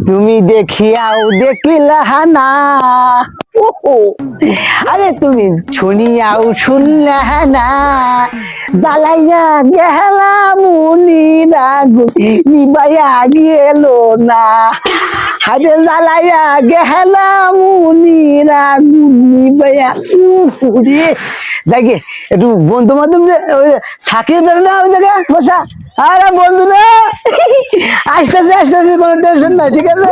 তুমি দেখিয়াও দেখিলা না, আরে তুমি শুনিয়াও শুনলা না, জ্বালাইয়া গেলা মুনিরা নিবাইয়া গেল না, আরে জ্বালাইয়া গেলা মুনিরা নিবাইয়া রে। যাকে একটু বন্ধু বান্ধব সাকিব না ওই জায়গায় বসা। আরে বন্ধু না, আসতেছে আসতেছে, কোনো টেনশন নাই, ঠিক আছে।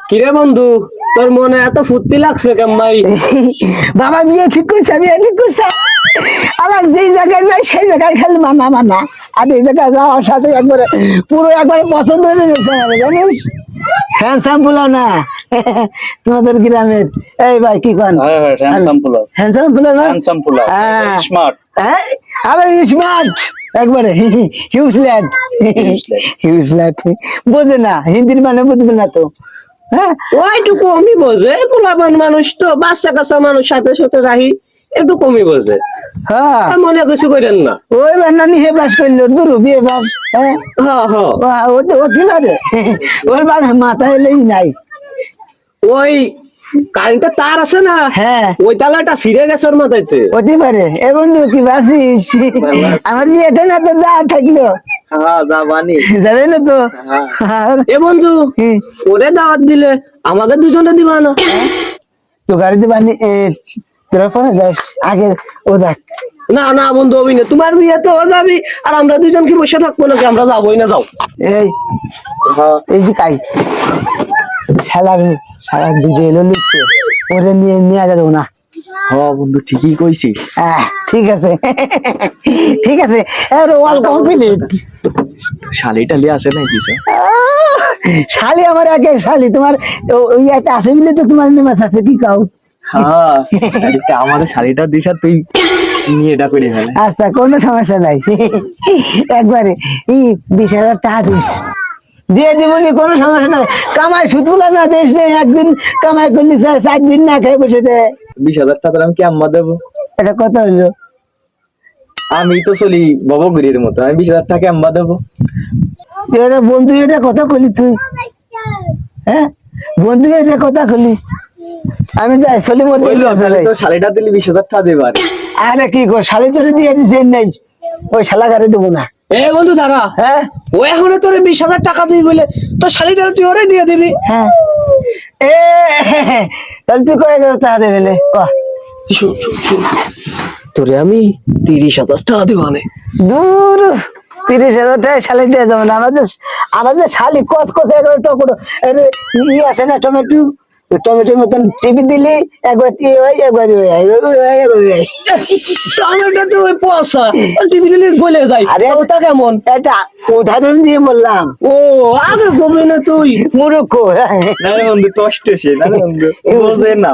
কিরে বন্ধু, তোর মনে এত ফুর্তি লাগছে কেমন? বাবা বিয়ে ঠিক করছে, বিয়ে ঠিক করছে। আমার যেই জায়গায় যাই সেই জায়গায় খালি মানা মানা, আর এই জায়গায় যাওয়ার সাথে একবারে পুরো একবারে পছন্দ হয়ে গেছে আমার, জানিস। হ্যান্ডসাম পোলাও না তোমাদের গ্রামের? এই ভাই কি কন? হ্যান্ডসাম পোলাও না, হ্যান্ডসাম পোলাও, স্মার্ট। হ্যাঁ, আরে স্মার্ট একবারে, হিউজল্যান্ড হিউজল্যান্ড বোঝে না, হিন্দির মানে বুঝবে না তো। হ্যাঁ, একটু কমই বোঝে, পোলাপান মানুষ তো, বাচ্চা কাচ্চা মানুষ সাথে সাথে রাহি, একটু কমই বোঝে। হ্যাঁ, মনে কিছু করেন না। ওই বান্নানি হে বাস করলো, দুরু বিয়ে বাস। হ্যাঁ হ্যাঁ, ওতে পারে, ওর মাথা এলেই নাই। ওই কারেন্টের তার আছে না, হ্যাঁ, ওই তালাটা ছিঁড়ে গেছে ওর মাথাইতে। হতে পারে। এ বন্ধু কি বাসিস? আমার বিয়েতে না তো যা থাকলো, হ্যাঁ যাবানি, যাবে না তো। এ বন্ধু, ওরে দাওয়াত দিলে আমাদের দুজনে দিবা না? তো গাড়িতে বানি তোরা পরে যাস আগে, ও দেখ। না না বন্ধু, ওই না, তোমার বিয়ে তো ও যাবি, আর আমরা দুজন কি বসে থাকবো নাকি? আমরা যাবোই না, যাও। এই যে কাই শালার শালার দিদি এলো লিখছে, ওরে নিয়ে নিয়ে যাবো না। হ্যাঁ বন্ধু, ঠিকই কইছিস। ঠিক আছে ঠিক আছে, অল কমপ্লিট। শালি টালি আছে না কিছু? শালি আমার একে শালি, তোমার ওই একটা আছে মিলে তো তোমার নেমাস আছে, কি কাউ? হ্যাঁ, আমাদের শাড়িটা দিস আর তুই নিয়ে এটা করে ফেলে। আচ্ছা, কোনো সমস্যা নাই, একবারে 20,000 টাকা দিস, দিয়ে দিবনি, কোনো সমস্যা নাই। কামাই সুদ বলে না দেশ নেই, একদিন কামাই করলি 4 দিন না খেয়ে বসে দে। 20,000 টাকা আমি কি আম্মা দেবো? এটা কত হইলো? আমি তো চলি ববগুড়ির মতো, আমি 20,000 টাকা আম্মা দেবো? বন্ধু এটা কথা কলি তুই? হ্যাঁ বন্ধু এটা কথা কলি? আমি যাই চলি মধ্যে। তো শালিটা দিলি 20,000 টাকা দেবার। আরে কি কর, শালি তোরে দিয়ে দিছে নেই, ওই শালা গাড়ি দেবো না। এ বন্ধু দাঁড়া, হ্যাঁ, ও এখন তোর 20,000 টাকা দিবি বলে তো শালিটা তুই ওরে দিয়ে দিবি? হ্যাঁ, তাহলে তুই কয়ে টাকা দেবে নে, ক। তোরে আমি 30,000 টাকা দিব না। দূর, 30,000 টাকা শালি দিয়ে যাবো না। আমাদের শালি কস কস একবার টকটো আছে না, টমেটো, টমেটোর মতন টিপি দিলি একবার একবার টমেটো তো ওই পয়সা টিভি দিলে গলে যায়। আরে ওটা কেমন? এটা উদাহরণ দিয়ে বললাম। ও আগে কবে না তুই মুরুক্ষ। না বন্ধু, কষ্ট সে না বন্ধু, বোঝে না।